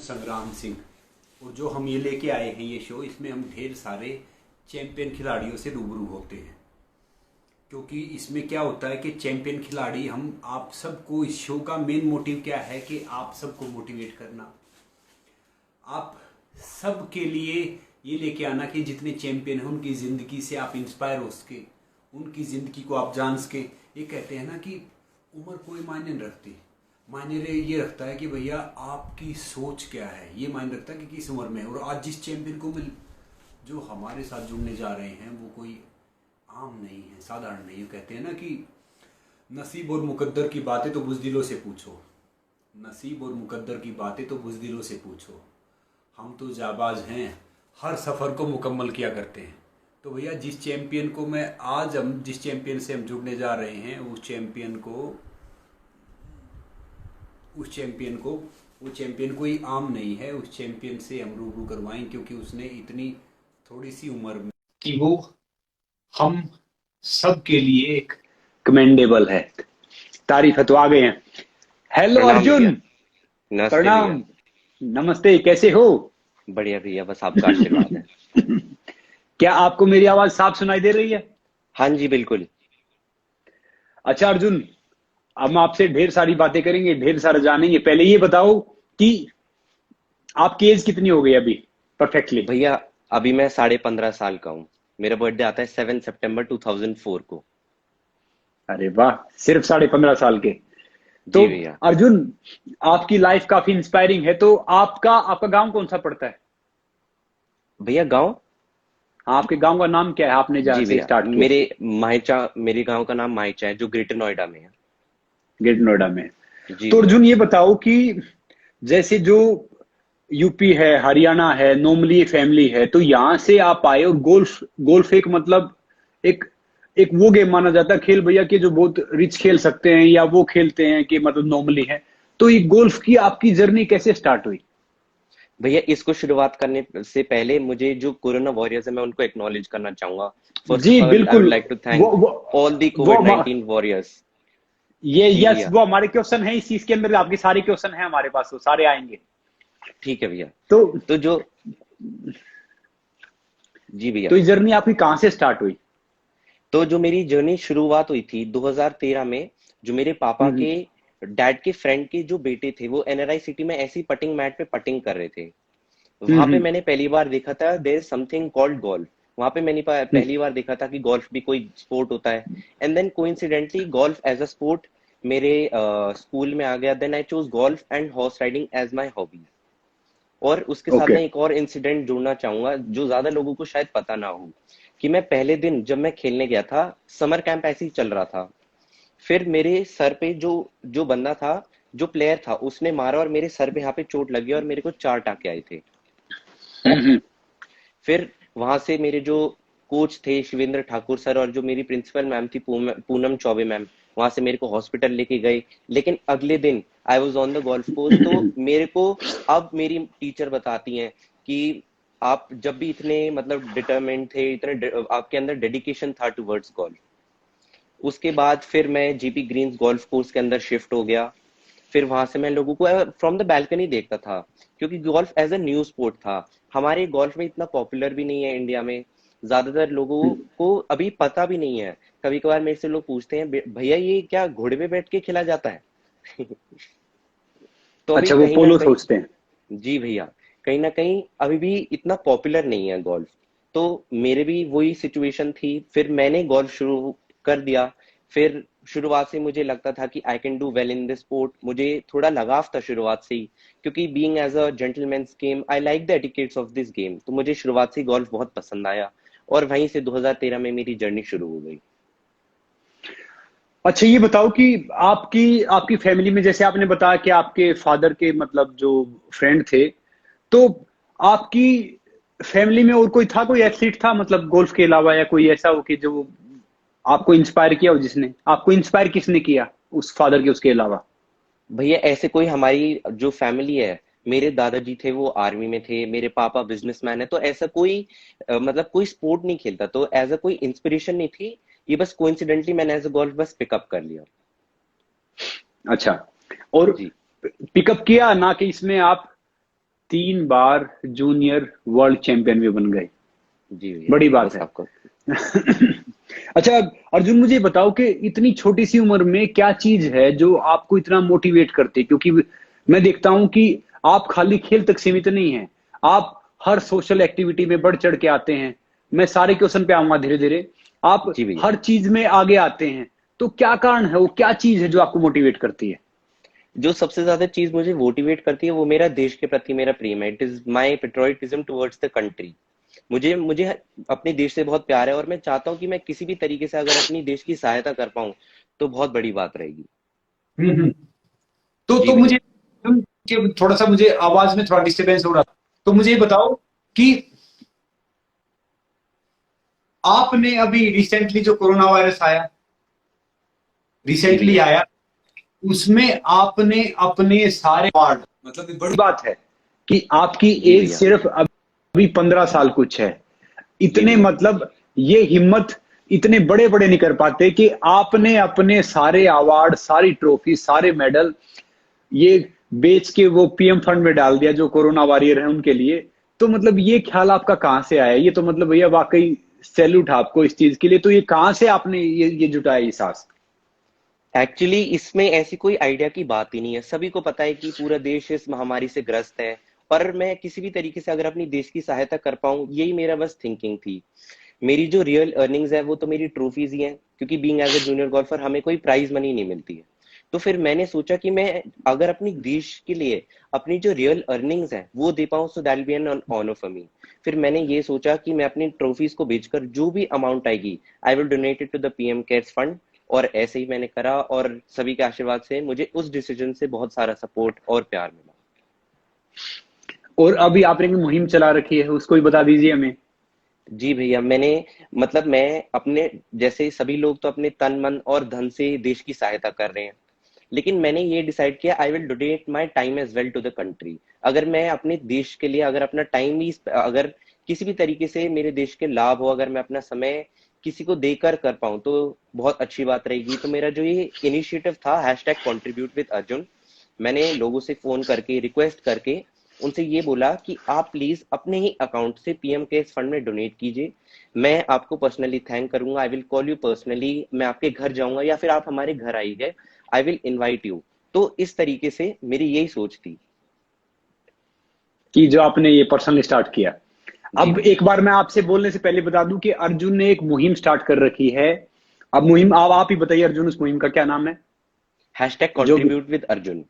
संग्राम सिंह। और जो हम ये लेके आए हैं ये शो, इसमें हम ढेर सारे चैंपियन खिलाड़ियों से रूबरू होते हैं। क्योंकि इसमें क्या होता है कि चैंपियन खिलाड़ी, हम आप सबको, इस शो का मेन मोटिव क्या है कि आप सबको मोटिवेट करना, आप सबके लिए ये लेके आना कि जितने चैंपियन हैं उनकी ज़िंदगी से आप इंस्पायर हो सके, उनकी ज़िंदगी को आप जान सके। ये कहते हैं ना कि उम्र कोई मायने नहीं रखती, मायने ये रखता है कि भैया आपकी सोच क्या है, ये मायने रखता है कि किस उम्र में। और आज जिस चैंपियन को मिल जो हमारे साथ जुड़ने जा रहे हैं वो कोई आम नहीं है, साधारण नहीं है। कहते हैं ना कि नसीब और मुकद्दर की बातें तो बुज़दिलों से पूछो, नसीब और मुकद्दर की बातें तो बुज़दिलों से पूछो, हम तो जाबाज हैं, हर सफ़र को मुकम्मल किया करते हैं। तो भैया जिस चैंपियन को मैं आज, हम जिस चैंपियन से हम जुड़ने जा रहे हैं वो चैंपियन कोई आम नहीं है। उस चैंपियन से हम रूबरू करवाएं क्योंकि उसने इतनी थोड़ी सी उम्र में कि वो हम सब के लिए एक कमेंडेबल है। तारीफ है तो आ गए हैं। हेलो प्रणाम भैया। अर्जुन। नमस्ते भैया। प्रणाम। नमस्ते, कैसे हो? बढ़िया भैया, बस आपका आशीर्वाद है। क्या आपको मेरी आवाज साफ सुनाई दे रही है? हाँ जी, बिल्कुल। अच्छा अर्जुन, हम आपसे ढेर सारी बातें करेंगे, ढेर सारा जानेंगे। पहले ये बताओ कि आपकी एज कितनी हो गई अभी परफेक्टली? भैया, अभी मैं 15.5 साल का हूँ। मेरा बर्थडे आता है 7 सितंबर 2004 को। अरे वाह, सिर्फ 15.5 साल के। तो जी भैया। अर्जुन, आपकी लाइफ काफी इंस्पायरिंग है। तो आपका आपका गांव कौन सा पड़ता है? भैया गांव। हाँ, आपके गांव का नाम क्या है, आपने जहाँ जी से भैया, स्टार्ट किया? मेरे गांव का नाम माइचा है, जो ग्रेटर नोएडा में है। ग्रेटर नोएडा में। जी तो भैया। अर्जुन ये बताओ कि जैसे जो यूपी है, हरियाणा है, नॉर्मली फैमिली है, तो यहाँ से आप आए और गोल्फ गोल्फ एक मतलब एक एक वो गेम माना जाता है, खेल भैया, कि जो बहुत रिच खेल सकते हैं या वो खेलते हैं कि मतलब नॉर्मली है। तो ये गोल्फ की आपकी जर्नी कैसे स्टार्ट हुई? भैया, इसको शुरुआत करने से पहले मुझे जो कोरोना वॉरियर्स है, मैं उनको एक्नॉलेज करना चाहूंगा। फर्स्ट जी ऑफ ऑल, आई वुड बिल्कुल। लाइक टू वो थैंक वो ऑल दी वो कोविड 19 वॉरियर्स। ये जी यस, भैया। वो हमारे क्वेश्चन है इस चीज के अंदर, आपके सारे क्वेश्चन है हमारे पास, वो सारे आएंगे। ठीक है भैया। तो तो जो जी भैया। तो ये जर्नी आपकी कहाँ से स्टार्ट हुई? तो जो मेरी जर्नी शुरुआत हुई थी 2013 में, जो मेरे पापा हम्म। के डैड के फ्रेंड के जो बेटे थे, वो एनआरआई सिटी में ऐसी पटिंग मैट पे पटिंग कर रहे थे। वहां पे हम्म। मैंने पहली बार देखा था there is something called golf. वहां पे मैंने पहली बार देखा था कि गोल्फ भी कोई स्पोर्ट होता है। And then coincidentally golf as a sport मेरे स्कूल में आ गया। Then I choose golf and horse riding as my hobby. और उसके साथ ओके। मैं एक और इंसिडेंट जोड़ना चाहूंगा, जो ज्यादा लोगों को शायद पता ना हो, कि मैं पहले दिन जब मैं खेलने गया था, समर कैंप ऐसे ही चल रहा था। फिर मेरे सर पे जो जो बंदा था, जो प्लेयर था, उसने मारा और मेरे सर पे यहाँ पे चोट लगी और मेरे को 4 टाके आए थे। हम्म। फिर वहां से मेरे जो कोच थे शिवेंद्र ठाकुर सर, और जो मेरी प्रिंसिपल मैम थी पूनम चौबे मैम, वहां से मेरे को हॉस्पिटल लेके गए। लेकिन अगले दिन I was on the golf course. तो मेरे को अब मेरी टीचर बताती हैं कि आप जब भी इतने मतलब डिटरमिन्ड थे, आपके अंदर डेडिकेशन था टुवर्ड्स गोल्फ। उसके बाद फिर मैं जीपी ग्रीन्स गोल्फ कोर्स के अंदर शिफ्ट हो गया। फिर वहां से मैं लोगों को फ्रॉम द बैल्कनी देखता था, क्योंकि golf as a new sport था। हमारे गोल्फ में इतना पॉपुलर भी नहीं है इंडिया में। ज्यादातर लोगों को अभी पता भी नहीं है। कभी कभार मेरे से लोग पूछते हैं, भैया ये क्या घोड़े पे बैठ के खेला जाता है?" तो अभी अच्छा, वो कहीं ना पोलो कहीं। सोचते हैं। जी भैया। कहीं ना कहीं अभी भी इतना पॉपुलर नहीं है गोल्फ। तो मेरे भी वही सिचुएशन थी, फिर मैंने गोल्फ शुरू कर दिया। फिर शुरुआत से मुझे लगता था कि I can do well in this sport. मुझे थोड़ा लगाव था शुरुआत से ही, क्योंकि being as a gentleman's game, I like the etiquettes of this game. तो मुझे शुरुआत से ही गोल्फ बहुत पसंद आया, और वहीं से 2013 में मेरी जर्नी शुरू हो गई। अच्छा ये बताओ कि आपकी आपकी फैमिली में, जैसे आपने बताया कि आपके फादर के मतलब जो फ्रेंड थे, तो आपकी फैमिली में और कोई था, कोई एथलीट था मतलब गोल्फ के अलावा, या कोई ऐसा हो कि जो आपको इंस्पायर किया हो? जिसने आपको इंस्पायर किसने किया उस फादर के, उसके अलावा? भैया, ऐसे कोई हमारी जो फैमिली है, मेरे दादाजी थे वो आर्मी में थे, मेरे पापा बिजनेसमैन है, तो ऐसा कोई मतलब कोई स्पोर्ट नहीं खेलता, तो एज अ कोई इंस्पिरेशन नहीं थी। ये बस कोइंसिडेंटली मैंने एज अ गोल्फ बस पिकअप कर लिया। अच्छा। और जी। पिकअप किया ना कि इसमें आप 3 बार जूनियर वर्ल्ड चैंपियन भी बन गए। जी भैया, बड़ी बात बस है। आपको। अच्छा अर्जुन, मुझे बताओ कि इतनी छोटी सी उम्र में क्या चीज है जो आपको इतना मोटिवेट करती है? क्योंकि मैं देखता हूं कि आप खाली खेल तक सीमित नहीं हैं, आप हर सोशल एक्टिविटी में बढ़ चढ़ के आते हैं। मैं सारे क्वेश्चन पे आऊंगा धीरे धीरे। आप जी भैया, हर चीज में आगे आते हैं, तो क्या कारण है, वो क्या चीज है जो आपको मोटिवेट करती है? जो सबसे ज्यादा चीज मुझे मोटिवेट करती है वो मेरा देश के प्रति मेरा प्रेम है। It is my patriotism towards the country. मुझे मुझे अपने देश से बहुत प्यार है और मैं चाहता हूँ कि मैं किसी भी तरीके से अगर अपनी देश की सहायता कर पाऊँ तो बहुत बड़ी बात रहेगी। हम्म। तो जी मुझे भैया। कि थोड़ा सा मुझे आवाज में थोड़ा डिस्टरबेंस हो रहा था, तो मुझे ये बताओ कि आपने अभी रिसेंटली जो कोरोना वायरस आया, जी रिसेंटली भैया। आया, उसमें आपने अपने सारे वार्ड, मतलब ये बड़ी बात है कि आपकी जी एज भैया। सिर्फ अभी 15 साल कुछ है। जी इतने भैया। मतलब ये हिम्मत इतने बड़े बड़े नहीं कर पाते कि आपने अपने सारे अवार्ड, सारी ट्रॉफी, सारे मेडल ये बेच के वो पीएम फंड में डाल दिया जो कोरोना वॉरियर है उनके लिए। तो मतलब ये ख्याल आपका कहाँ से आया? ये तो मतलब भैया वाकई सैल्यूट आपको इस चीज के लिए। तो ये कहाँ से आपने ये जुटाया ये साहस? एक्चुअली इसमें ऐसी कोई आइडिया की बात ही नहीं है। सभी को पता है कि पूरा देश इस महामारी से ग्रस्त है, पर मैं किसी भी तरीके से अगर अपनी देश की सहायता कर पाऊं, यही मेरा बस थिंकिंग थी। मेरी जो रियल अर्निंग्स है वो तो मेरी ट्रॉफीज ही हैं, क्योंकि being as a junior golfer हमें कोई प्राइज मनी नहीं मिलती है। तो फिर मैंने सोचा कि मैं अगर अपनी देश के लिए अपनी जो रियल अर्निंग्स है वो दे पाऊं, so that be an honour for me. फिर मैंने ये सोचा कि मैं अपनी ट्रॉफीज को बेचकर जो भी अमाउंट आएगी I will donate it to the PM cares fund. और ऐसे ही मैंने करा और सभी के आशीर्वाद से मुझे उस डिसीजन से बहुत सारा सपोर्ट और प्यार मिला। और अभी आपने एक मुहिम चला रखी है, उसको भी बता दीजिए हमें। जी भैया, मैंने मतलब मैं अपने जैसे सभी लोग तो अपने तन मन और धन से देश की सहायता कर रहे हैं, लेकिन मैंने ये डिसाइड किया I will donate my time as well to the country. अगर मैं अपने देश के लिए अगर अपना टाइम ही अगर किसी भी तरीके से मेरे देश के लाभ हो, अगर मैं अपना समय किसी को देकर कर पाऊं तो बहुत अच्छी बात रहेगी। तो मेरा जो ये इनिशिएटिव था हैशटैग कंट्रीब्यूट विद अर्जुन, मैंने लोगों से फोन करके रिक्वेस्ट करके उनसे ये बोला कि आप प्लीज अपने ही अकाउंट से पीएम केयर्स फंड में डोनेट कीजिए। मैं आपको पर्सनली थैंक करूंगा, I will call you personally, मैं आपके घर जाऊंगा या फिर आप हमारे घर आइए, आई विल इनवाइट यू। तो इस तरीके से मेरी यही सोच थी। कि जो आपने ये पर्सनल स्टार्ट किया। जी अब भैया। एक बार मैं आपसे बोलने से पहले बता दूं कि अर्जुन ने एक मुहिम स्टार्ट कर रखी है। अब मुहिम आप ही बताइए अर्जुन, उस मुहिम का क्या नाम है? हैशटैग जो भी contribute with Arjun.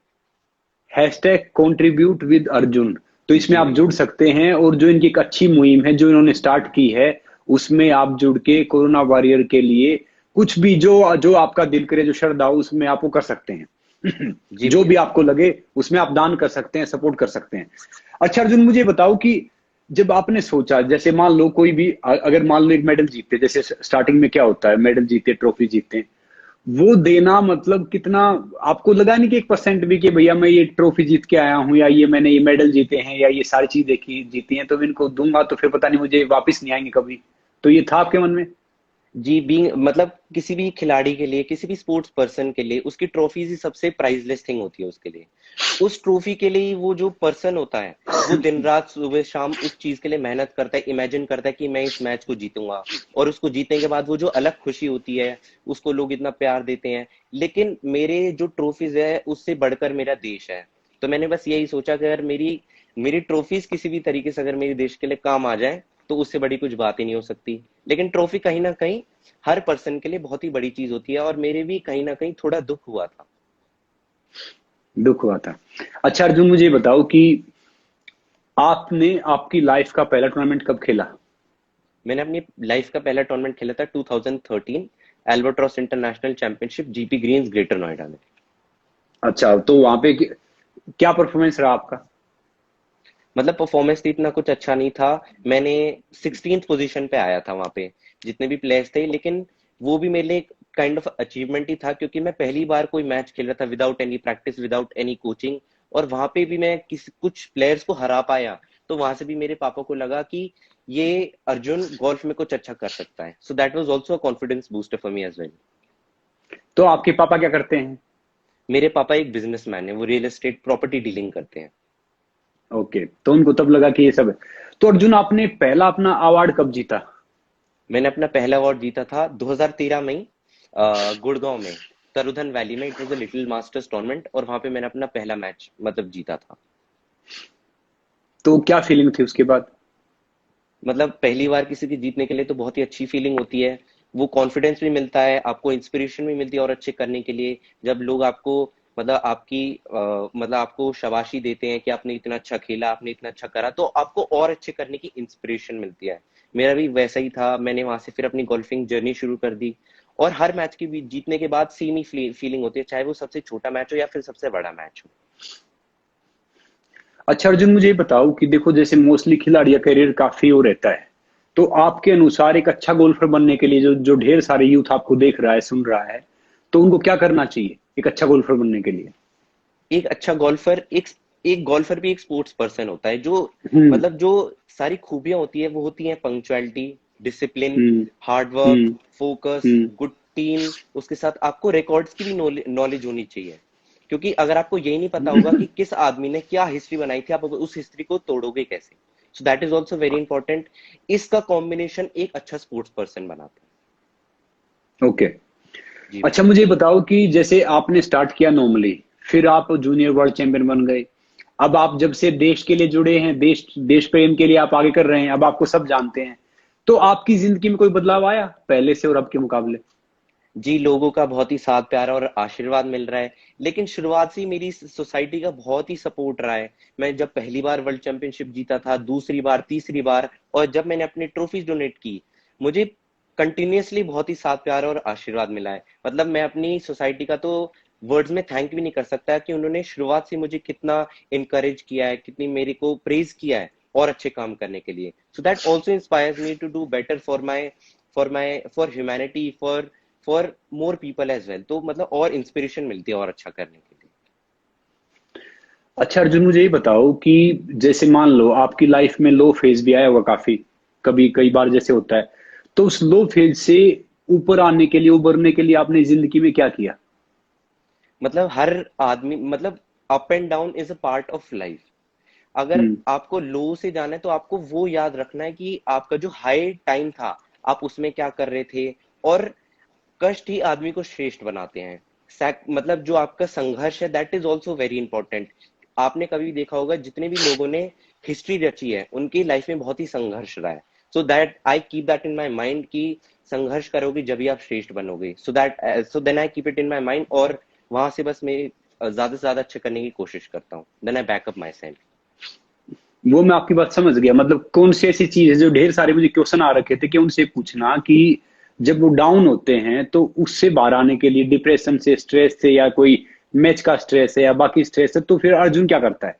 Hashtag contribute with Arjun, तो इसमें जी आप भैया। जुड़ सकते हैं। और जो इनकी एक अच्छी मुहिम है जो इन्होंने स्टार्ट की है, उसमें आप जुड़ के कोरोना वॉरियर के लिए कुछ भी जो जो आपका दिल करे, जो श्रद्धा हो, उसमें आप वो कर सकते हैं। जी जो भी भैया। आपको लगे उसमें आप दान कर सकते हैं, सपोर्ट कर सकते हैं। अच्छा अर्जुन, मुझे बताओ कि जब आपने सोचा, जैसे मान लो कोई भी अगर मान लो एक मेडल जीतते, जैसे स्टार्टिंग में क्या होता है, मेडल जीते, ट्रॉफी जीतते, वो देना मतलब कितना आपको लगा नहीं कि 1% भी कि भैया मैं ये ट्रॉफी जीत के आया हूँ, या ये मैंने ये मेडल जीते हैं, या ये सारी चीज देखी जीती हैं, तो मैं इनको दूंगा तो फिर पता नहीं मुझे वापस नहीं आएंगे कभी? तो ये था आपके मन में? जी, बीइंग मतलब किसी भी खिलाड़ी के लिए, किसी भी स्पोर्ट्स पर्सन के लिए उसकी ट्रॉफीज ही सबसे प्राइसलेस थिंग होती है उसके लिए। उस ट्रॉफी के लिए वो जो पर्सन होता है वो दिन रात सुबह शाम उस चीज के लिए मेहनत करता है, इमेजिन करता है कि मैं इस मैच को जीतूंगा। और उसको जीतने के बाद वो जो अलग खुशी होती है, उसको लोग इतना प्यार देते हैं। लेकिन मेरे जो ट्रॉफीज है उससे बढ़कर मेरा देश है। तो मैंने बस यही सोचा कि अगर मेरी मेरी ट्रॉफीज किसी भी तरीके से अगर मेरे देश के लिए काम आ जाए तो उससे बड़ी कुछ बात ही नहीं हो सकती। लेकिन ट्रॉफी कहीं ना कहीं हर पर्सन के लिए बहुत ही बड़ी चीज होती है, और मेरे भी कहीं ना कहीं थोड़ा दुख हुआ था। दुख हुआ था। अच्छा अर्जुन, मुझे बताओ कि आपने आपकी लाइफ का पहला टूर्नामेंट कब खेला? मैंने अपनी लाइफ का पहला टूर्नामेंट खेला था 2013 Albatross International Championship Jaypee Greens Greater Noida में। अच्छा, तो वहां पे क्या परफॉर्मेंस रहा आपका? मतलब परफॉर्मेंस तो इतना कुछ अच्छा नहीं था। मैंने 16th पोजीशन पे आया था वहां पे जितने भी प्लेयर्स थे, लेकिन वो भी मेरे लिए एक काइंड ऑफ अचीवमेंट ही था, क्योंकि मैं पहली बार कोई मैच खेल रहा था without any practice, without any coaching. और वहां पे भी मैं किसी कुछ प्लेयर्स को हरा पाया, तो वहां से भी मेरे पापा को लगा कि ये अर्जुन गोल्फ में कुछ अच्छा कर सकता है। So that was also a confidence booster for me as well. तो आपके पापा क्या करते हैं? मेरे पापा एक बिजनेसमैन है, वो रियल एस्टेट प्रॉपर्टी डीलिंग करते हैं। ओके, तो उनको तब लगा कि ये सब है। तो अर्जुन, आपने पहला अपना अवार्ड कब जीता? मैंने अपना पहला अवार्ड जीता था 2013 में ही, गुड़गांव में, तरुधन वैली में। It was a little masters tournament, और वहां पे मैंने अपना पहला मैच मतलब जीता था। तो क्या फीलिंग थी उसके बाद? मतलब पहली बार किसी की जीतने के लिए तो बहुत ही अच्छी फीलिंग होती है। वो कॉन्फिडेंस भी मिलता है, आपको इंस्पिरेशन भी मिलती है और अच्छे करने के लिए। जब लोग आपको मतलब आपकी मतलब आपको शाबाशी देते हैं कि आपने इतना अच्छा खेला, आपने इतना अच्छा करा, तो आपको और अच्छे करने की इंस्पिरेशन मिलती है। मेरा भी वैसा ही था। मैंने वहां से फिर अपनी गोल्फिंग जर्नी शुरू कर दी, और हर मैच की भी जीतने के बाद सेम ही फीलिंग होती है, चाहे वो सबसे छोटा मैच हो या फिर सबसे बड़ा मैच हो। अच्छा अर्जुन, मुझे ये बताओ कि देखो, जैसे मोस्टली खिलाड़ी का करियर काफी वो रहता है, तो आपके अनुसार एक अच्छा गोल्फर बनने के लिए जो जो ढेर सारे यूथ आपको देख रहा है, सुन रहा है, तो उनको क्या करना चाहिए एक अच्छा गोल्फर बनने के लिए? एक अच्छा गोल्फर, एक गोल्फर भी एक स्पोर्ट्स पर्सन होता है, जो हम्म। मतलब जो सारी खूबियां होती है वो होती हैं punctuality, discipline, hmm. Hard work, hmm. Focus, hmm. Good team. उसके साथ आपको रिकॉर्ड्स की भी नॉलेज होनी चाहिए, क्योंकि अगर आपको यही नहीं पता होगा कि किस आदमी ने क्या हिस्ट्री बनाई थी, आप उस हिस्ट्री को तोड़ोगे कैसे? So that is also very important. इसका कॉम्बिनेशन एक अच्छा स्पोर्ट्स पर्सन बनाता ओके। है। जी अच्छा भैया। मुझे बताओ कि जैसे आपने स्टार्ट किया नॉर्मली, फिर आप जूनियर वर्ल्ड चैंपियन बन गए। अब आप जब से देश के लिए जुड़े हैं, देश देश प्रेम के लिए आप आगे कर रहे हैं, अब आपको सब जानते हैं, तो आपकी जिंदगी में कोई बदलाव आया पहले से और अब के मुकाबले? जी, लोगों का बहुत ही साथ प्यार और आशीर्वाद मिल रहा है, लेकिन शुरुआत से ही मेरी सोसाइटी का बहुत ही सपोर्ट रहा है। मैं जब पहली बार वर्ल्ड चैंपियनशिप जीता था, दूसरी बार, तीसरी बार, और जब मैंने अपनी ट्रॉफीज डोनेट की, मुझे कंटिन्यूअसली बहुत ही साथ प्यार और आशीर्वाद मिला है। मतलब मैं अपनी सोसाइटी का तो वर्ड्स में थैंक भी नहीं कर सकता कि उन्होंने शुरुआत से मुझे कितना इनकरेज किया है, कितनी मेरे को प्रेज किया है और अच्छे काम करने के लिए। So that also inspires me to do better for humanity, for more people as well. तो मतलब और इंस्पिरेशन मिलती है और अच्छा करने के लिए। अच्छा अर्जुन, मुझे ये बताओ कि जैसे मान लो आपकी लाइफ में लो फेज भी आया होगा काफी, कभी कई बार जैसे होता है, तो उस लो फेज से ऊपर आने के लिए, उभरने के लिए आपने जिंदगी में क्या किया? मतलब हर आदमी, मतलब up and down is a part of life. अगर हम्म। आपको लो से जाना है तो आपको वो याद रखना है कि आपका जो हाई टाइम था, आप उसमें क्या कर रहे थे। और कष्ट ही आदमी को श्रेष्ठ बनाते हैं। मतलब जो आपका संघर्ष है, that is also very important. आपने कभी देखा होगा, जितने भी लोगों ने हिस्ट्री रची है, उनकी लाइफ में बहुत ही संघर्ष रहा है। So that I keep that in my mind कि संघर्ष करोगे जब भी आप श्रेष्ठ बनोगे। So then I keep it in my mind, और वहां से बस मैं ज्यादा से ज्यादा अच्छे करने की कोशिश करता हूँ। Then I back up myself. वो मैं आपकी बात समझ गया। मतलब कौन सी ऐसी चीज है, जो ढेर सारे मुझे क्वेश्चन आ रखे थे कि उनसे पूछना कि जब वो डाउन होते हैं तो उससे बाहर आने के लिए, डिप्रेशन से, स्ट्रेस से, या कोई मैच का स्ट्रेस है या बाकी स्ट्रेस है, तो फिर अर्जुन क्या करता है?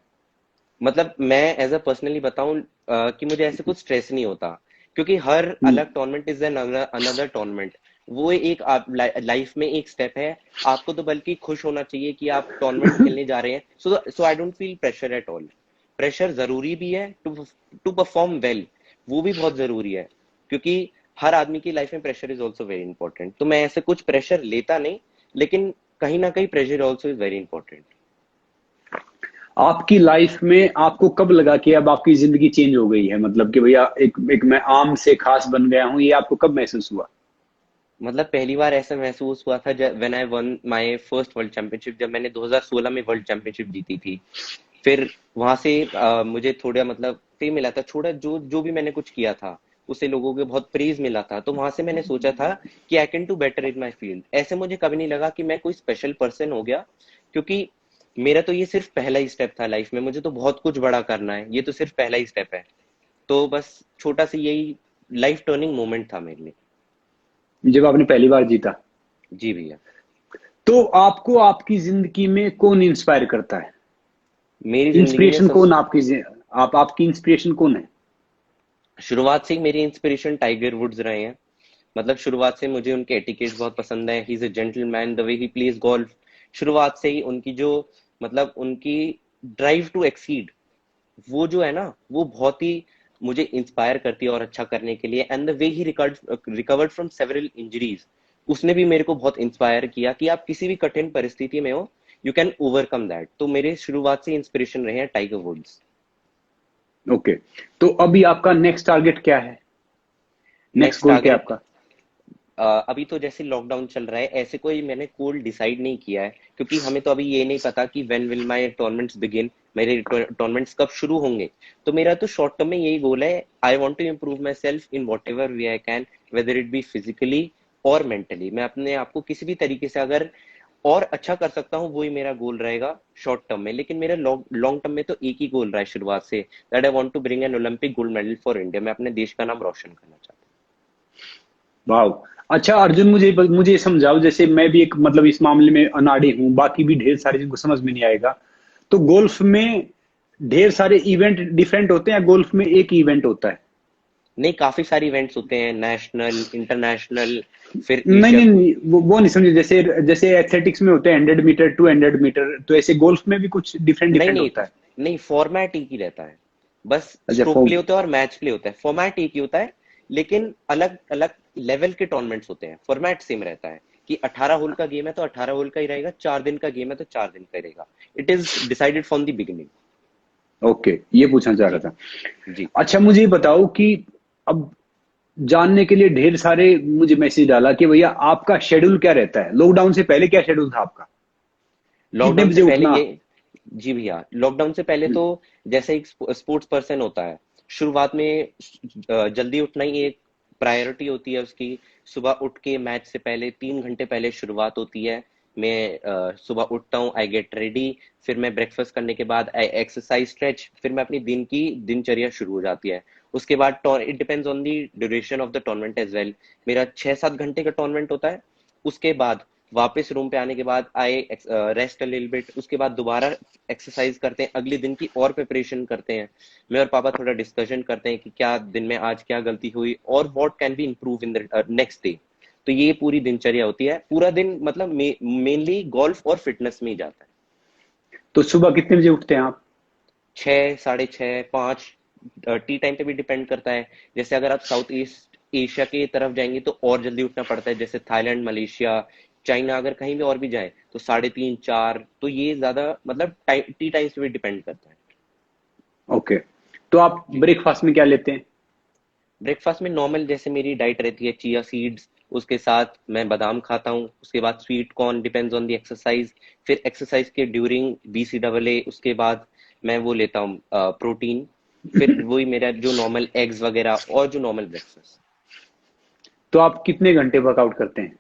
मतलब मैं एज अ पर्सनली बताऊं, कि मुझे ऐसे कुछ स्ट्रेस नहीं होता, क्योंकि हर हम्म। अलग tournament is an another tournament. वो एक आप लाइफ में एक स्टेप है। आपको तो बल्कि खुश होना चाहिए कि आप टूर्नामेंट खेलने जा रहे हैं। So I don't feel pressure at all. Pressure जरूरी भी है टू परफॉर्म वेल, वो भी बहुत जरूरी है, क्योंकि हर आदमी की लाइफ में pressure is also very important. तो मैं ऐसे कुछ प्रेशर लेता नहीं, लेकिन कहीं ना कहीं pressure also is very important. आपकी लाइफ में आपको कब लगा कि अब आपकी जिंदगी चेंज हो गई है, मतलब कि भैया एक मैं आम से खास बन गया हूं, ये आपको कब महसूस हुआ? मतलब पहली बार ऐसा महसूस हुआ था जब when I one my first world championship, जब मैंने 2016 में वर्ल्ड चैंपियनशिप जीती थी। फिर वहां से मुझे थोड़ा मतलब फेम मिला था, छोड़ा जो जो भी मैंने कुछ किया था उससे लोगों के बहुत प्रेज मिला था। तो वहां से मैंने सोचा था कि I can do better in my field. ऐसे मुझे कभी नहीं लगा कि मैं कोई स्पेशल पर्सन हो गया, क्योंकि मेरा तो ये सिर्फ पहला ही स्टेप था लाइफ में। मुझे तो बहुत कुछ बड़ा करना है, ये तो सिर्फ पहला ही स्टेप है। तो बस छोटा सा यही लाइफ टर्निंग मोमेंट था मेरे लिए। जब आपने पहली बार जीता, जी भैया। तो आपको आपकी जिंदगी में कौन इंस्पायर करता है? मेरी जिंदगी में इंस्पिरेशन सब कौन आपकी इंस्पिरेशन कौन है? शुरुआत से ही मेरी इंस्पिरेशन टाइगर वुड्स रहे हैं। मतलब शुरुआत से मुझे उनके एटिकेट्स बहुत पसंद है। He is a gentleman, the way he plays golf. शुरुआत से ही उनकी जो मतलब उनकी ड्राइव टू एक्सीड, वो जो है ना, वो बहुत ही मुझे इंस्पायर करती है और अच्छा करने के लिए। And the way he recovered from several injuries, उसने भी मेरे को बहुत इंस्पायर किया कि आप किसी भी कठिन परिस्थिति में हो, यू कैन ओवरकम दैट। तो मेरे शुरुआत से इंस्पिरेशन रहे हैं टाइगर वुड्स। ओके, तो अभी आपका नेक्स्ट टारगेट क्या है? नेक्स्ट नेक्स्ट गोल क्या है टारगेट, आपका? अभी तो जैसे लॉकडाउन चल रहा है, ऐसे कोई मैंने गोल डिसाइड नहीं किया है, क्योंकि हमें तो अभी ये नहीं पता कि when will my tournaments begin, मेरे टूर्नामेंट्स कब शुरू होंगे। तो मेरा तो शॉर्ट टर्म में यही गोल है, I want to improve myself in whatever way I can, whether it be physically और मेंटली। मैं अपने आप को किसी भी तरीके से अगर और अच्छा कर सकता हूँ, वही मेरा गोल रहेगा शॉर्ट टर्म में। लेकिन मेरा लॉन्ग लॉन्ग टर्म में तो एक ही गोल रहा है शुरुआत से, that I want to bring an Olympic gold medal for India. मैं अपने देश का नाम रोशन करना चाहता वाह। अच्छा अर्जुन, मुझे समझाओ, जैसे मैं भी एक मतलब इस मामले में अनाड़ी हूँ, बाकी भी ढेर सारे जिनको समझ में नहीं आएगा। तो गोल्फ में ढेर सारे इवेंट डिफरेंट होते हैं या गोल्फ में एक इवेंट होता है? हूँ। नहीं, काफी सारे इवेंट्स होते हैं, नेशनल, इंटरनेशनल, फिर नहीं एशिया। नहीं नहीं, वो नहीं समझे। जैसे जैसे एथलेटिक्स में होते हैं 100 मीटर 200 मीटर, तो ऐसे गोल्फ में भी कुछ डिफरेंट नहीं डिफरेंट नहीं होता है? नहीं, फॉर्मेट एक ही रहता है, बस अच्छा स्ट्रोक फॉर्म। प्ले होता है और मैच प्ले होता है। फॉर्मेट एक ही होता है, लेकिन अलग अलग लेवल के टूर्नामेंट्स होते हैं। फॉर्मेट सेम रहता है कि 18 होल का गेम है तो 18 होल का ही रहेगा, 4 दिन का गेम है तो 4 दिन का ही रहेगा। It is decided from the beginning. Okay, ये पूछना चाह जी। रहा था। जी। अच्छा मुझे ये बताओ कि अब जानने के लिए ढेर सारे मुझे मैसेज डाला कि भैया आपका शेड्यूल क्या रहता है, लॉकडाउन से पहले क्या शेड्यूल था आपका, कितने लॉकडाउन से बजे पहले उठना? ये, जी भैया, लॉकडाउन से पहले तो जैसे एक स्पोर्ट्स पर्सन होता है, शुरुआत में जल्दी उठना ही एक प्रायोरिटी होती है उसकी। सुबह उठ के मैच से पहले 3 घंटे पहले शुरुआत होती है। मैं सुबह उठता हूँ, आई गेट रेडी, फिर मैं ब्रेकफास्ट करने के बाद आई एक्सरसाइज स्ट्रेच, फिर मैं अपनी दिन की दिनचर्या शुरू हो जाती है। उसके बाद it depends on the duration of the tournament as well. मेरा 6-7 घंटे का टूर्नामेंट होता है। उसके बाद वापस रूम पे आने के बाद आई रेस्ट अ लिटिल बिट, उसके बाद दोबारा एक्सरसाइज करते हैं, अगले दिन की और प्रिपरेशन करते हैं। मैं और पापा थोड़ा डिस्कशन करते हैं कि क्या दिन में आज क्या गलती हुई और what can be improve in the next day. तो ये पूरी दिनचर्या होती है। पूरा दिन मतलब मेनली गोल्फ और फिटनेस में ही जाता है। तो सुबह कितने बजे उठते हैं आप? 6, 6:30, 5, टी टाइम पे भी डिपेंड करता है। जैसे अगर आप साउथ ईस्ट एशिया की तरफ जाएंगे तो और जल्दी उठना पड़ता है, जैसे थाईलैंड, मलेशिया, चाइना, अगर कहीं भी और भी जाए तो 3:30, 4। तो ये ज्यादा मतलब टी टाइम्स पे भी डिपेंड करता है। ओके, तो आप जी। ब्रेकफास्ट में क्या लेते हैं? ब्रेकफास्ट में नॉर्मल जैसे मेरी डाइट रहती है, चिया सीड्स, उसके साथ मैं बादाम खाता हूँ, उसके बाद sweet corn, depends on the exercise. फिर एक्सरसाइज के ड्यूरिंग BCAA, उसके बाद मैं वो लेता हूँ प्रोटीन। फिर वही मेरा जो नॉर्मल एग्स वगैरह और जो नॉर्मल ब्रेकफास्ट। तो आप कितने घंटे वर्कआउट करते हैं?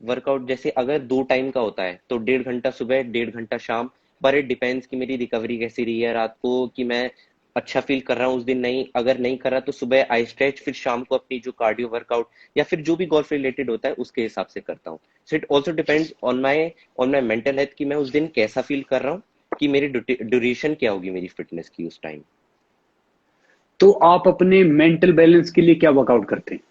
वर्कआउट जैसे अगर 2 टाइम का होता है तो 1.5 घंटा सुबह, 1.5 घंटा शाम। पर इट डिपेंड्स कि मेरी रिकवरी कैसी रही है रात को, कि मैं अच्छा फील कर रहा हूँ उस दिन। नहीं, अगर नहीं कर रहा तो सुबह आई स्ट्रेच, फिर शाम को अपनी जो कार्डियो वर्कआउट या फिर जो भी गोल्फ रिलेटेड होता है उसके हिसाब से करता हूँ। So it also depends on my mental health, कि मैं उस दिन कैसा फील कर रहा हूँ, कि मेरी ड्यूरेशन क्या होगी मेरी फिटनेस की उस टाइम। तो आप अपने मेंटल बैलेंस के लिए क्या वर्कआउट करते हैं?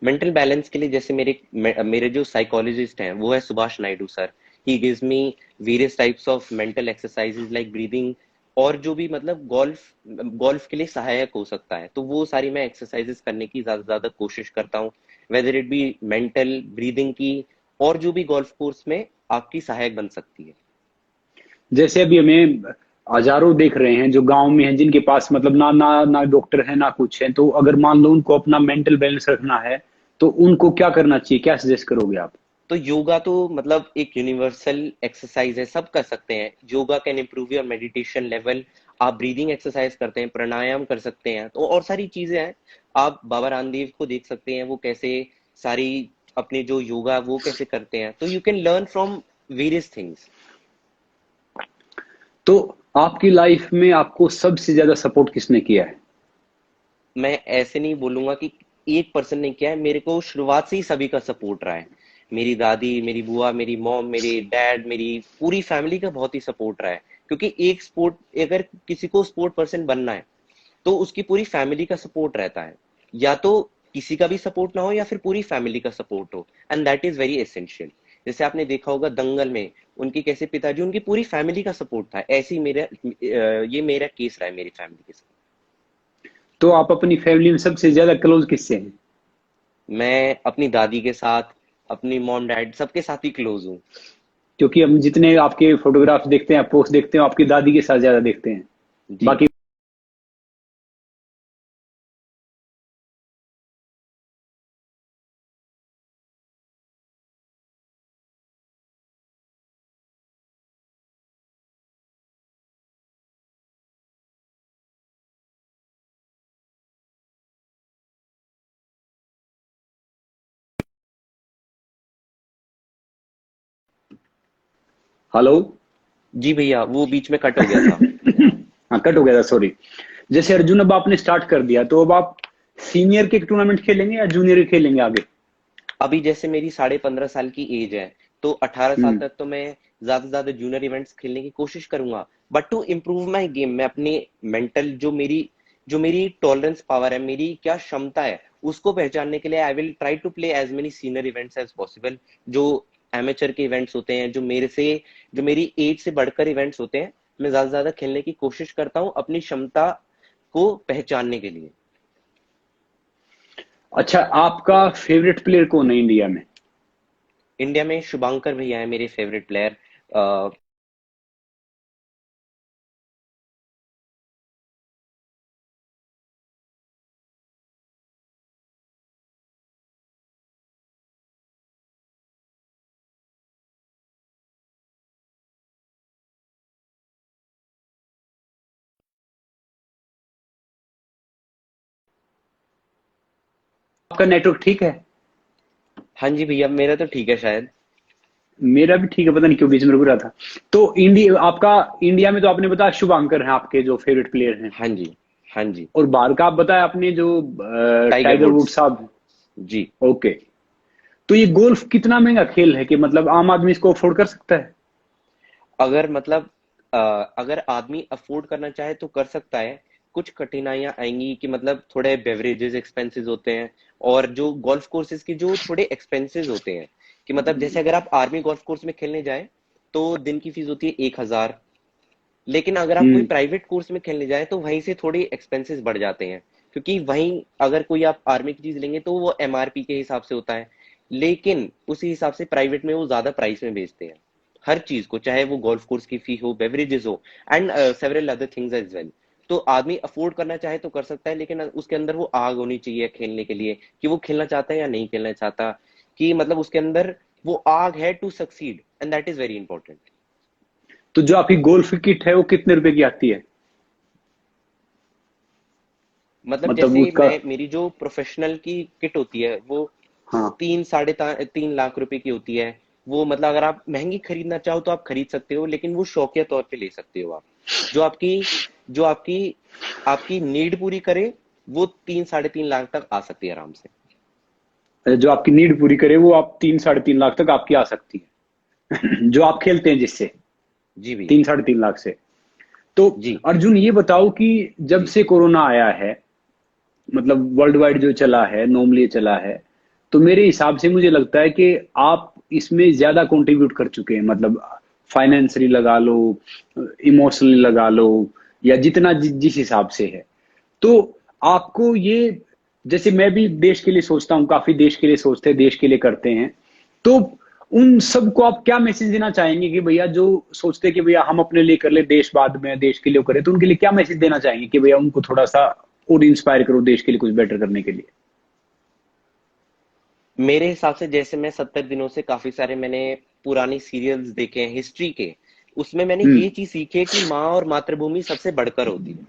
मेंटल बैलेंस के लिए जैसे मेरे जो साइकोलॉजिस्ट हैं वो है Subhash Naidu sir. He gives me various types of mental exercises like breathing, और जो भी मतलब गोल्फ के लिए सहायक हो सकता है, तो वो सारी मैं एक्सरसाइजेस करने की ज्यादा से ज्यादा कोशिश करता हूँ, weather it B mental breathing की, और जो भी गोल्फ कोर्स में आपकी सहायक बन सकती है। जैसे अभी हमें हजारों देख रहे हैं जो गांव में हैं, जिनके पास मतलब ना ना ना डॉक्टर है ना कुछ है, तो अगर मान लो उनको अपना मेंटल बैलेंस रखना है, तो उनको क्या करना चाहिए, क्या सजेस्ट करोगे आप? तो योगा तो मतलब एक यूनिवर्सल एक्सरसाइज है, सब कर सकते हैं। Yoga can improve your meditation level. आप ब्रीदिंग एक्सरसाइज करते हैं, प्राणायाम कर सकते हैं, तो और सारी चीजें हैं। आप बाबा रामदेव को देख सकते हैं, वो कैसे सारी अपने जो योगा वो कैसे करते हैं। तो you can learn from various things. तो आपकी लाइफ में आपको सबसे ज्यादा सपोर्ट किसने किया है? मैं ऐसे नहीं बोलूंगा कि एक पर्सन ने किया है, मेरे को शुरुआत से ही सभी का सपोर्ट रहा है। मेरी दादी, मेरी बुआ, मेरी मॉम, मेरे डैड, मेरी पूरी फैमिली का बहुत ही सपोर्ट रहा है। क्योंकि अगर किसी को स्पोर्ट पर्सन बनना है तो उसकी पूरी फैमिली का सपोर्ट रहता है। या तो किसी का भी सपोर्ट ना हो या फिर पूरी फैमिली का सपोर्ट हो, and that is very essential. जैसे आपने देखा होगा दंगल में उनके कैसे पिताजी, उनकी पूरी फैमिली का सपोर्ट था, ऐसे ही ये मेरा केस रहा है मेरी फैमिली के साथ। तो आप अपनी फैमिली में सबसे ज्यादा क्लोज किससे हैं? मैं अपनी दादी के साथ, अपनी मॉम डैड, सबके साथ ही क्लोज हूँ। क्योंकि हम जितने आपके फोटोग्राफ्स देखते हैं, पोस्ट देखते हैं, आपकी दादी के साथ ज्यादा देखते हैं। जी। बाकी हेलो। जी भैया, वो बीच में कट हो गया था। हाँ, कट हो गया था, सॉरी। जैसे अर्जुन अब आपने स्टार्ट कर दिया, तो अब आप सीनियर के टूर्नामेंट खेलेंगे या जूनियर के खेलेंगे आगे? अभी जैसे मेरी 15.5 साल की एज है, तो 18 साल हम्म। तक तो मैं ज्यादा से ज्यादा जूनियर इवेंट्स खेलने की कोशिश करूंगा। But to improve my game, मैं अपने मेंटल, जो मेरी टॉलरेंस पावर है, मेरी क्या क्षमता है, उसको पहचानने के लिए I will try to play as many senior events as possible. जो एमेचर के इवेंट्स होते हैं, जो मेरी एज से बढ़कर इवेंट्स होते हैं, मैं ज्यादा से ज्यादा खेलने की कोशिश करता हूँ अपनी क्षमता को पहचानने के लिए। अच्छा, आपका फेवरेट प्लेयर कौन है इंडिया में? इंडिया में शुभांकर भैया है मेरे फेवरेट प्लेयर। आपका नेटवर्क ठीक है? हाँ जी भैया, मेरा तो ठीक है शायद। मेरा भी ठीक है, पता नहीं क्यों बीच में रुक रहा था। तो इंडिया में तो आपने बताया शुभांकर हैं आपके जो फेवरेट प्लेयर हैं। हाँ जी। हाँ जी। और बाहर का आप बताया आपने जो टाइगर टाइगर वुड वुड्स। साहब। जी। ओके। तो ये गोल्फ कितना महंगा खेल है कि मतलब आम आदमी इसको अफोर्ड कर सकता है? अगर मतलब अ, अगर आदमी अफोर्ड करना चाहे तो कर सकता है। कुछ कठिनाइयां आएंगी कि मतलब थोड़े बेवरेजेस एक्सपेंसेस होते हैं, और जो गोल्फ कोर्सेज के जो थोड़े एक्सपेंसेस होते हैं, कि मतलब जैसे अगर आप आर्मी गोल्फ कोर्स में खेलने जाए तो दिन की फीस होती है 1,000। लेकिन अगर आप कोई हम्म। प्राइवेट कोर्स में खेलने जाए तो वहीं से थोड़े एक्सपेंसेस बढ़ जाते हैं, क्योंकि वहीं अगर कोई आप आर्मी की चीज लेंगे तो वो एमआरपी के हिसाब से होता है, लेकिन उसी हिसाब से प्राइवेट में वो ज्यादा प्राइस में बेचते हैं हर चीज को, चाहे वो गोल्फ कोर्स की फी हो, बेवरेजेस हो, and several other things as well. तो आदमी अफोर्ड करना चाहे तो कर सकता है, लेकिन उसके अंदर वो आग होनी चाहिए खेलने के लिए, कि वो खेलना चाहता है या नहीं खेलना चाहता, कि मतलब उसके अंदर वो आग है to succeed, and that is very important. तो जो आपकी गोल्फ की किट है वो कितने रुपए की आती है? मतलब मतलब जैसे उसका। मेरी जो प्रोफेशनल की किट होती है वो हाँ। 3 साढ़े 3 लाख रुपए की होती है। वो मतलब अगर आप महंगी खरीदना चाहो तो आप खरीद सकते हो, लेकिन वो शौकिया तौर पे ले सकते हो आप। जो आपकी जो आपकी आपकी नीड पूरी करे, वो 3 साढ़े 3 लाख तक आ सकती है आराम से। जो आपकी नीड पूरी करे वो आप 3 साढ़े 3 लाख तक आपकी आ सकती है। जो आप खेलते हैं जिससे जी भैया। 3 साढ़े 3 लाख से। तो जी। अर्जुन ये बताओ कि जब जी। से कोरोना आया है, मतलब वर्ल्ड वाइड जो चला है, नॉर्मली चला है, तो मेरे हिसाब से मुझे लगता है कि आप इसमें ज्यादा कंट्रीब्यूट कर चुके हैं। मतलब फाइनेंशियली लगा लो, इमोशनली लगा लो, या जितना जिस हिसाब से है। तो आपको ये, जैसे मैं भी देश के लिए सोचता हूँ, काफी देश के लिए सोचते हैं, देश के लिए करते हैं। तो उन सबको आप क्या मैसेज देना चाहेंगे कि भैया जो सोचते हैं कि भैया हम अपने लिए कर ले, देश बाद में, देश के लिए करें, तो उनके लिए क्या मैसेज देना चाहेंगे कि भैया उनको थोड़ा सा और इंस्पायर करो देश के लिए कुछ बेटर करने के लिए? मेरे हिसाब से जैसे मैं 70 दिनों से काफी सारे मैंने पुरानी सीरियल्स देखे हैं हिस्ट्री के, उसमें मैंने हम्म। ये चीज सीखी है कि माँ और मातृभूमि सबसे बढ़कर होती है।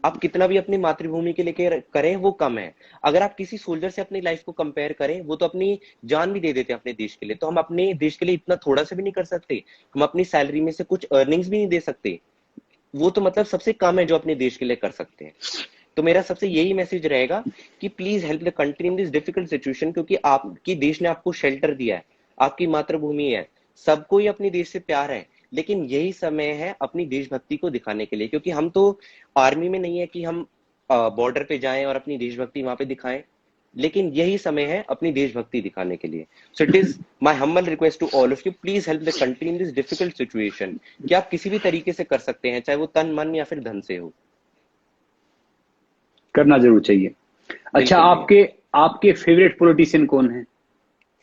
आप कितना भी अपनी मातृभूमि के लिए करें वो कम है। अगर आप किसी सोल्जर से अपनी लाइफ को कंपेयर करें, वो तो अपनी जान भी दे देते हैं अपने देश के लिए, तो हम अपने देश के लिए इतना थोड़ा सा भी नहीं कर सकते? हम अपनी सैलरी में से कुछ अर्निंग्स भी नहीं दे सकते? वो तो मतलब सबसे कम है जो अपने देश के लिए कर सकते हैं। तो मेरा सबसे यही मैसेज रहेगा कि please help the country in this difficult situation, क्योंकि आपकी देश ने आपको शेल्टर दिया है, आपकी मातृभूमि है, सबको ही अपनी देश से प्यार है, लेकिन यही समय है अपनी देशभक्ति को दिखाने के लिए, क्योंकि हम तो आर्मी में नहीं है कि हम बॉर्डर पे जाएं और अपनी देशभक्ति वहां पे दिखाएं, लेकिन यही समय है अपनी देशभक्ति दिखाने के लिए। So it is my humble request to all of you, please help the country in this difficult situation, कि आप किसी भी तरीके से कर सकते हैं, चाहे वो तन मन या फिर धन से हो। करना जरूर चाहिए। अच्छा, बिल्कुल भैया। आपके आपके फेवरेट पॉलिटिशियन कौन है?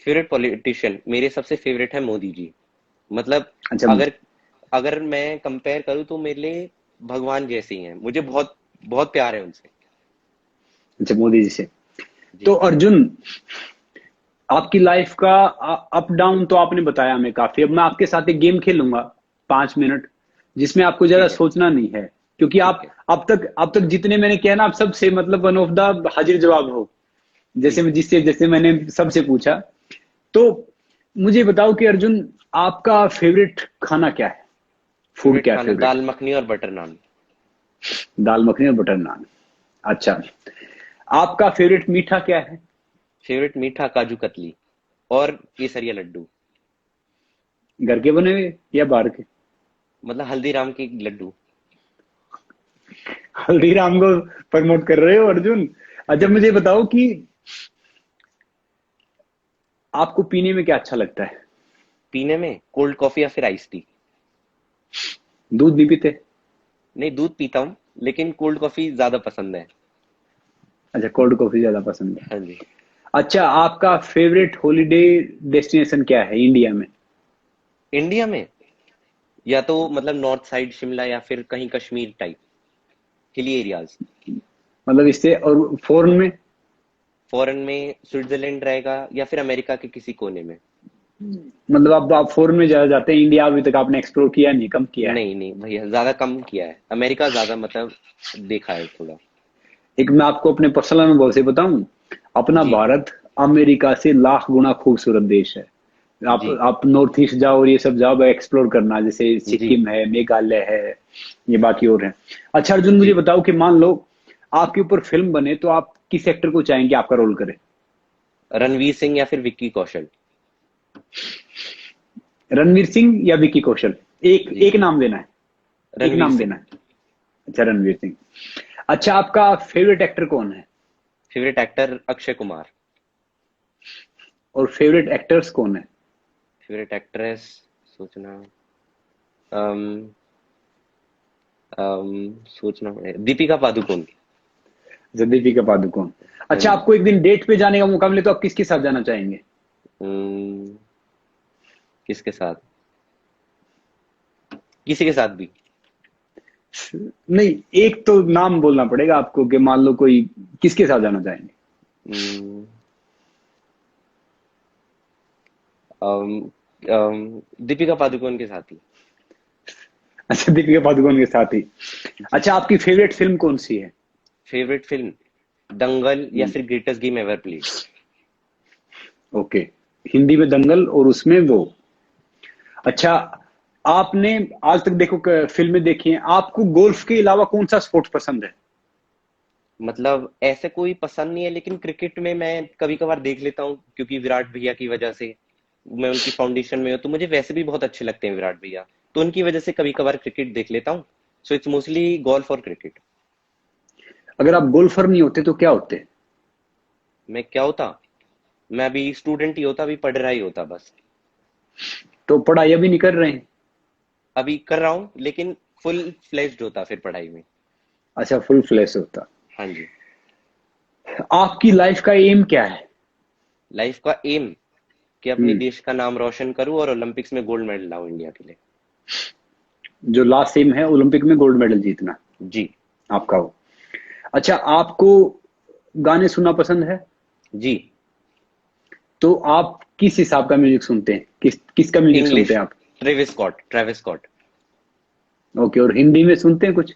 फेवरेट पॉलिटिशियन मेरे सबसे फेवरेट है मोदी जी। मतलब अच्छा। अगर अगर मैं कंपेयर करूं तो मेरे लिए भगवान जैसे ही हैं, मुझे बहुत बहुत प्यार है उनसे। अच्छा, मोदी जी से। तो जी। अर्जुन, आपकी लाइफ का अप डाउन तो आपने बताया हमें काफी। अब मैं आपके साथ एक गेम खेलूंगा, 5 मिनट, जिसमें आपको ज्यादा ठीक है। सोचना नहीं है। क्योंकि ठीक आप है। अब तक जितने मैंने किया ना, आप सबसे मतलब वन ऑफ द हाजिर जवाब हो। जी। जैसे मैंने सबसे पूछा। तो मुझे बताओ कि अर्जुन, आपका फेवरेट खाना क्या है? फूड फेवरेट क्या है खाना फेवरेट? दाल मखनी और बटर नान। दाल मखनी और बटर नान। अच्छा, आपका फेवरेट मीठा क्या है? फेवरेट मीठा काजू कतली और केसरिया लड्डू। घर के बने हुए या बाहर के? मतलब हल्दीराम के लड्डू। हल्दीराम को प्रमोट कर रहे हो अर्जुन? अच्छा, मुझे बताओ कि आपको पीने में क्या अच्छा लगता है? पीने में कोल्ड कॉफी या फिर आइस टी। दूध नहीं पीते? नहीं, दूध पीता हूँ लेकिन कोल्ड कॉफी ज्यादा पसंद है। अच्छा, कोल्ड कॉफी ज्यादा पसंद है। हाँ जी। अच्छा, आपका फेवरेट हॉलिडे डेस्टिनेशन क्या है इंडिया में? इंडिया में या तो मतलब नॉर्थ साइड शिमला या फिर कहीं कश्मीर टाइप हिली एरियाज। मतलब इससे, और फॉरेन में? फॉरेन में स्विट्जरलैंड रहेगा या फिर अमेरिका के किसी कोने में। मतलब आप फॉरेन में ज्यादा जाते हैं, इंडिया अभी तक आपने एक्सप्लोर किया नहीं, कम किया है? नहीं नहीं भैया, ज्यादा कम किया है, अमेरिका ज्यादा मतलब देखा है थोड़ा। एक मैं आपको अपने पर्सनल अनुभव से बताऊं, अपना जी भारत अमेरिका से लाख गुना खूबसूरत देश है। जी आप नॉर्थ ईस्ट जाओ और ये सब जाओ एक्सप्लोर करना, जैसे जी सिक्किम है, मेघालय है, ये बाकी और है। अच्छा अर्जुन, मुझे जी। बताओ कि मान लो आपके ऊपर फिल्म बने तो आप किस एक्टर को चाहेंगे आपका रोल करे? रणवीर सिंह या फिर विक्की कौशल। रणवीर सिंह या विकी कौशल? एक जी। एक नाम देना है। एक रणवीर नाम सिंह। देना है। अच्छा, रणवीर सिंह। अच्छा, आपका फेवरेट एक्टर कौन है? Favourite actor Akshay Kumar. और फेवरेट एक्टर्स कौन है? फेवरेट एक्ट्रेस सोचना, अम, सोचना पड़ेगा, दीपिका पादुकोण। दीपिका पादुकोण। हाँ अच्छा, जी। आपको एक दिन डेट पे जाने का मौका मिले तो आप किसके साथ जाना चाहेंगे? अम, किसके साथ? किसी के साथ भी। नहीं, एक तो नाम बोलना पड़ेगा आपको कि मान लो कोई, किसके साथ जाना चाहेंगे? अम, अम, दीपिका पादुकोण के साथ ही। अच्छा, दीपिका पादुकोण के साथ ही। जी। अच्छा, आपकी फेवरेट फिल्म कौन सी है? फेवरेट फिल्म दंगल या हम्म, फिर greatest game ever played. Okay. Hindi में दंगल और उसमें वो। अच्छा, आपने आज तक देखो फिल्में देखी हैं, आपको गोल्फ के अलावा कौन सा स्पोर्ट्स पसंद है? मतलब ऐसे कोई पसंद नहीं है लेकिन क्रिकेट में मैं कभी कभार देख लेता हूँ क्योंकि विराट भैया की वजह से मैं उनकी फाउंडेशन में हूँ, तो मुझे वैसे भी बहुत अच्छे लगते हैं विराट भैया। तो उनकी वजह से कभी कभार क्रिकेट देख लेता हूँ। सो इट्स मोस्टली गोल्फ और क्रिकेट। अगर आप गोल्फर नहीं होते तो क्या होते? मैं क्या होता? मैं अभी स्टूडेंट ही होता, अभी पढ़ रहा ही होता बस। तो पढ़ाई अभी नहीं कर रहे हैं? अभी कर रहा हूँ लेकिन फुल फ्लेज्ड होता फिर पढ़ाई में। अच्छा, फुल फ्लैश होता। हाँ जी। आपकी लाइफ का एम क्या है? लाइफ का एम कि अपने हम्म, देश का नाम रोशन करूँ और ओलंपिक्स में गोल्ड मेडल लाऊं इंडिया के लिए। जो लास्ट एम है ओलंपिक में गोल्ड मेडल जीतना, जी आपका हो। अच्छा, आपको गाने सुनना पसंद है? जी। तो आप किस हिसाब का म्यूजिक सुनते हैं, किसका म्यूजिक सुनते इंग्लिश। हैं आप? Travis Scott. ओके, और हिंदी में सुनते हैं कुछ?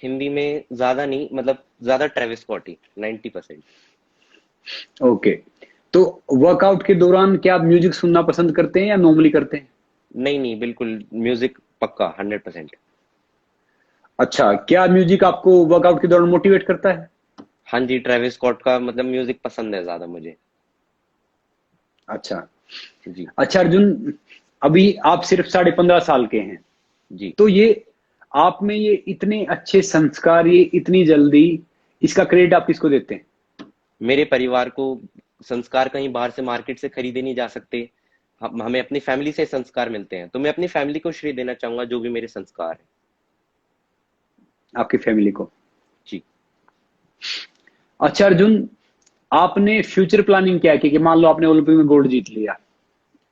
हिंदी में ज्यादा नहीं, मतलब ज्यादा ट्रेविस स्कॉट ही 90%। ओके। तो वर्कआउट के दौरान क्या आप म्यूजिक सुनना पसंद करते हैं या नॉर्मली करते हैं? नहीं नहीं, बिल्कुल म्यूजिक पक्का 100%। अच्छा, क्या म्यूजिक आपको वर्कआउट के दौरान मोटिवेट करता है? हाँ जी, ट्रेविस स्कॉट का मतलब म्यूजिक पसंद है ज्यादा मुझे। अच्छा। जी अच्छा अर्जुन, अभी आप सिर्फ 15.5 साल के हैं, जी। तो ये आप में ये इतने अच्छे संस्कार, ये इतनी जल्दी, इसका क्रेडिट आप किसको देते हैं? मेरे परिवार को। संस्कार कहीं बाहर से मार्केट से खरीदे नहीं जा सकते। हमें अपनी फैमिली से संस्कार मिलते हैं, तो मैं अपनी फैमिली को श्रेय देना चाहूंगा जो भी मेरे संस्कार है। आपकी फैमिली को। जी। अच्छा अर्जुन, आपने फ्यूचर प्लानिंग क्या की कि मान लो आपने ओलंपिक में गोल्ड जीत लिया,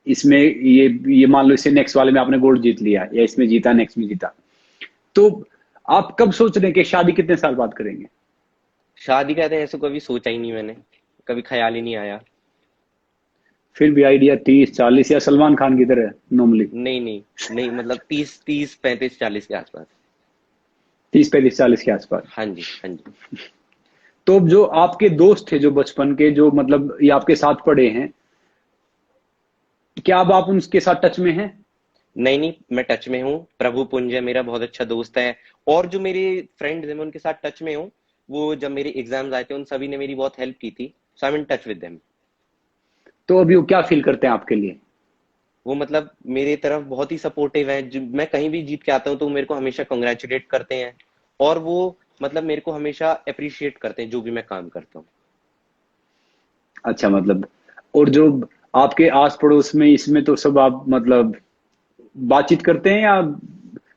इसमें ये मान लो इससे नेक्स्ट वाले में आपने गोल्ड जीत लिया या इसमें जीता, नेक्स्ट में जीता, तो आप कब सोच रहे हैं कि शादी कितने साल बाद करेंगे? शादी कहते हैं ऐसे कभी सोचा ही नहीं मैंने, कभी ख्याल ही नहीं आया। फिर भी आइडिया 30-40 या सलमान खान की तरह नॉर्मली? नहीं नहीं नहीं, मतलब 30 30 35 40 के आसपास। 30-35-40 के आसपास। हाँ जी हाँ जी। तो जो आपके दोस्त थे जो बचपन के, जो मतलब ये आपके साथ पढ़े हैं, क्या अब आप उनके साथ टच में हैं? नहीं नहीं, मैं टच में हूँ। प्रभु पुंज है मेरा बहुत अच्छा दोस्त है, और जो मेरे फ्रेंड्स हैं मैं उनके साथ टच में हूँ। वो जब मेरे एग्जाम्स आए थे उन सभी ने मेरी बहुत हेल्प की थी, so I am in touch with them. तो अभी वो क्या फील करते हैं आपके लिए? वो मतलब मेरे तरफ बहुत ही सपोर्टिव है। मैं कहीं भी जीत के आता हूँ तो वो मेरे को हमेशा कंग्रेचुलेट करते हैं, और वो मतलब मेरे को हमेशा अप्रिशिएट करते हैं जो भी मैं काम करता हूँ। अच्छा, मतलब और जो आपके आस पड़ोस में इसमें तो सब आप मतलब बातचीत करते हैं या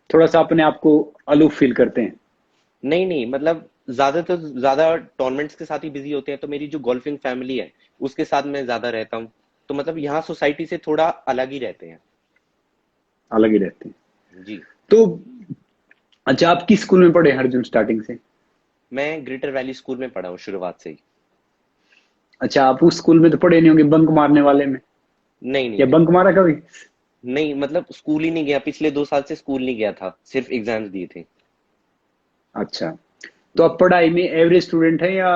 थोड़ा सा अपने आप को अलूफ फील करते हैं? नहीं नहीं, मतलब ज्यादा तो ज्यादा टूर्नामेंट्स के साथ ही बिजी होते हैं, तो मेरी जो गोल्फिंग फैमिली है उसके साथ मैं ज्यादा रहता हूँ। तो मतलब यहाँ सोसाइटी से थोड़ा अलग ही रहते हैं। अलग ही रहते हैं। जी। तो अच्छा, आप किस स्कूल में पढ़े हैं अर्जुन स्टार्टिंग से? मैं ग्रेटर वैली स्कूल में पढ़ा हूँ शुरुआत से ही। अच्छा, आप उस स्कूल में तो पढ़े नहीं होंगे बंक मारने वाले में? नहीं नहीं या नहीं। बंक मारा कभी? नहीं मतलब स्कूल ही नहीं गया, पिछले 2 साल से स्कूल नहीं गया था, सिर्फ एग्जाम्स दिए थे। अच्छा, तो जी। आप पढ़ाई में एवरेज स्टूडेंट है या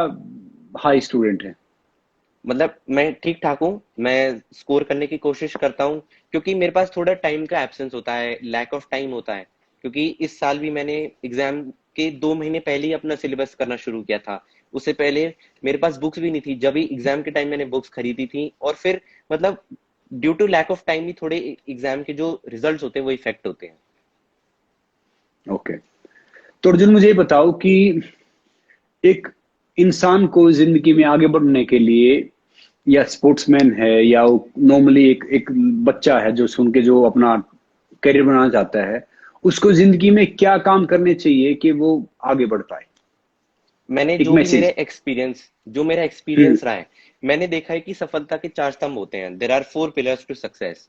हाई स्टूडेंट है? मतलब मैं ठीक ठाक हूँ, मैं स्कोर करने की कोशिश करता हूँ, क्योंकि मेरे पास थोड़ा टाइम का एब्सेंस होता है, लैक ऑफ टाइम होता है। क्योंकि इस साल भी मैंने एग्जाम के 2 महीने पहले ही अपना सिलेबस करना शुरू किया था। उससे पहले मेरे पास बुक्स भी नहीं थी, जब भी एग्जाम के टाइम मैंने बुक्स खरीदी थी, और फिर मतलब due to lack of time ही थोड़े एग्जाम के जो रिजल्ट्स होते हैं वो इफेक्ट होते हैं। ओके। तो अर्जुन मुझे ये बताओ कि एक इंसान को जिंदगी में आगे बढ़ने के लिए, या स्पोर्ट्समैन है या नॉर्मली एक एक बच्चा है जो सुन के जो अपना करियर बनाना चाहता है, उसको जिंदगी में क्या काम करने चाहिए कि वो आगे बढ़ पाए? मैंने एक जो भी मैसेज। मेरा हम्म। एक्सपीरियंस रहा है, मैंने देखा है कि सफलता के 4 स्तंभ होते हैं। There are 4 pillars to success.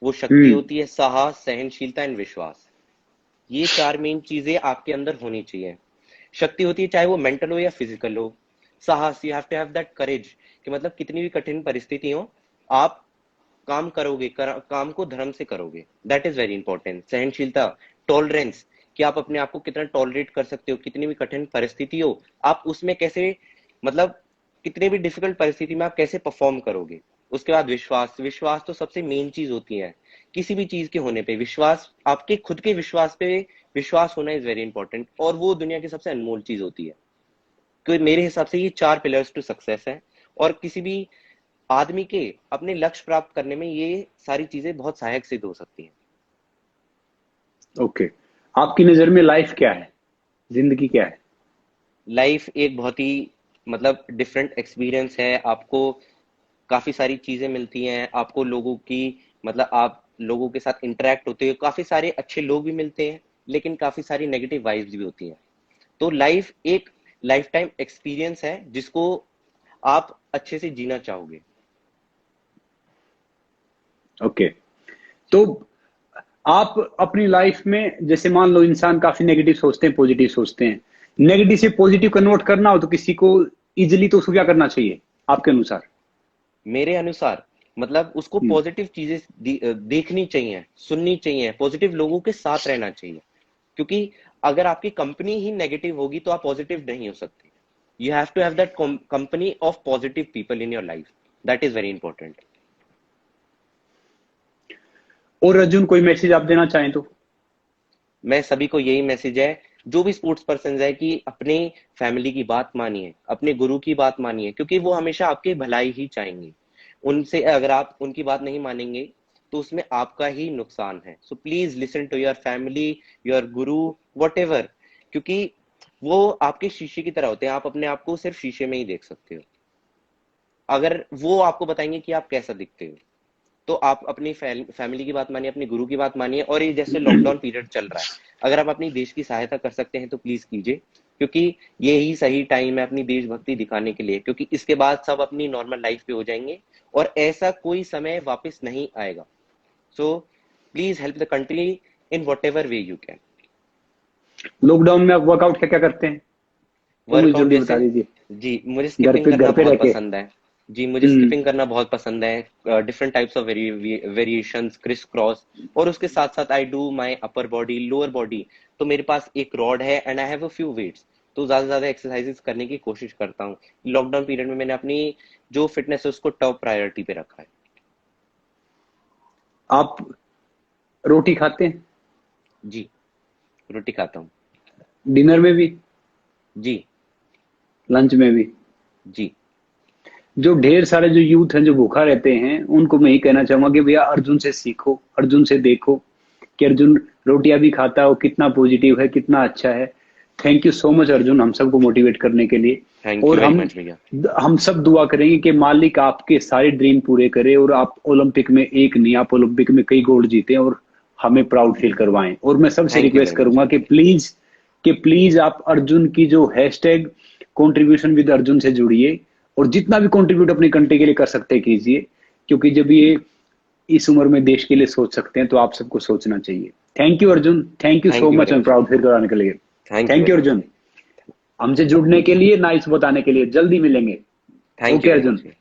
वो शक्ति हम्म। होती है, साहस, सहनशीलता एंड विश्वास। ये 4 मेन चीजें आपके अंदर होनी चाहिए। शक्ति होती है चाहे वो मेंटल हो या फिजिकल हो। साहस, you have to have that courage कि मतलब कितनी भी कठिन परिस्थिति हो, आप काम करोगे, काम को धर्म से करोगे, दैट इज वेरी इंपॉर्टेंट। सहनशीलता, टॉलरेंस, कि आप अपने आप को कितना टॉलरेट कर सकते हो, कितनी भी कठिन परिस्थिति हो आप उसमें कैसे, मतलब कितनी भी डिफिकल्ट परिस्थिति में आप कैसे परफॉर्म करोगे। उसके बाद विश्वास। विश्वास तो सबसे मेन चीज होती है किसी भी चीज के होने पे। विश्वास, आपके खुद के विश्वास पे विश्वास होना इज वेरी इंपॉर्टेंट, और वो दुनिया की सबसे अनमोल चीज होती है। तो मेरे हिसाब से ये 4 पिलर्स टू सक्सेस है, और किसी भी आदमी के अपने लक्ष्य प्राप्त करने में ये सारी चीजें बहुत सहायक सिद्ध हो सकती हैं। ओके। आपकी नजर में लाइफ क्या है? जिंदगी क्या है? लाइफ एक बहुत ही मतलब डिफरेंट एक्सपीरियंस है। आपको काफी सारी चीजें मिलती हैं, आपको लोगों की, मतलब आप लोगों के साथ इंटरेक्ट होते हो, काफी सारे अच्छे लोग भी मिलते हैं, लेकिन काफी सारी नेगेटिव वाइब्स भी होती हैं। तो लाइफ एक लाइफ टाइम एक्सपीरियंस है जिसको आप अच्छे से जीना चाहोगे। ओके। तो आप अपनी लाइफ में जैसे मान लो इंसान काफी नेगेटिव सोचते हैं, पॉजिटिव सोचते हैं, नेगेटिव से पॉजिटिव कन्वर्ट करना हो तो किसी को इजिली तो उसको क्या करना चाहिए आपके अनुसार? मेरे अनुसार मतलब उसको हम्म। पॉजिटिव चीजें देखनी चाहिए, सुननी चाहिए, पॉजिटिव लोगों के साथ रहना चाहिए। क्योंकि अगर आपकी कंपनी ही नेगेटिव होगी तो आप पॉजिटिव नहीं हो सकते। You have to have that company of positive people in your life, that is very important. और अर्जुन कोई मैसेज आप देना चाहें तो? मैं सभी को यही मैसेज है, जो भी स्पोर्ट्स पर्सन है, कि अपनी फैमिली की बात मानिए, अपने गुरु की बात मानिए, क्योंकि वो हमेशा आपकी भलाई ही चाहेंगे। उनसे अगर आप उनकी बात नहीं मानेंगे तो उसमें आपका ही नुकसान है। So please listen to your family, your guru, whatever, क्योंकि वो आपके शीशे की तरह होते हैं। आप अपने आप को सिर्फ शीशे में ही देख सकते हो। अगर वो आपको बताएंगे कि आप कैसा दिखते हो, तो आप अपनी फैमिली की बात मानिए, अपने गुरु की बात मानिए। और ये जैसे लॉकडाउन पीरियड चल रहा है, अगर आप अपनी देश की सहायता कर सकते हैं तो प्लीज कीजिए, क्योंकि ये ही सही टाइम है अपनी देशभक्ति दिखाने के लिए। क्योंकि इसके बाद सब अपनी नॉर्मल लाइफ पे हो जाएंगे, और ऐसा कोई समय वापस नहीं आएगा। So please help the country in what ever way you can. Lockdown में आप वर्कआउट क्या क्या करते हैं? वो मुझे वर्कआउट जल्दी जैसे, बता दीजिए। जी मुझे स्किपिंग करना घर पे रह बहुत के। पसंद है। जी मुझे हम्म। स्किपिंग करना बहुत पसंद है, different types of variations, criss cross. और उसके साथ साथ I do my upper body, lower body. तो मेरे पास एक रॉड है and I have a few weights. तो ज्यादा से ज्यादा एक्सरसाइजेस करने की कोशिश करता हूँ। लॉकडाउन पीरियड में मैंने अपनी जो फिटनेस है उसको टॉप प्रायोरिटी पे रखा है। आप रोटी खाते हैं? जी, रोटी खाता हूँ। डिनर में भी? जी, लंच में भी? जी, जो ढेर सारे जो यूथ हैं जो भूखा रहते हैं, उनको मैं ही कहना चाहूंगा कि भैया अर्जुन से सीखो, अर्जुन से देखो कि अर्जुन रोटियां भी खाता है, वो कितना पॉजिटिव है, कितना अच्छा है। Thank you so much Arjun, हम सबको मोटिवेट करने के लिए। थैंक यू और वेरी मच भैया। हम सब दुआ करेंगे कि मालिक आपके सारे ड्रीम पूरे करे और आप ओलंपिक में एक नहीं, आप ओलंपिक में कई गोल्ड जीते और हमें प्राउड फील करवाएं। और मैं सबसे thank you request very much करूंगा भैया। कि प्लीज आप अर्जुन की जो हैशटैग कंट्रीब्यूशन विद अर्जुन से जुड़िए और जितना भी कंट्रीब्यूट अपनी कंट्री के लिए कर सकते हैं कीजिए, क्योंकि जब ये इस उम्र में देश के लिए सोच सकते हैं तो आप सबको सोचना चाहिए। Thank you Arjun, thank you so thank you much very and much proud भैया। फील कराने के लिए। Thank you thank you very much Arjun, भैया। हमसे जुड़ने के लिए, नाइस बताने के लिए। जल्दी मिलेंगे। Thank okay you very Arjun. Much भैया।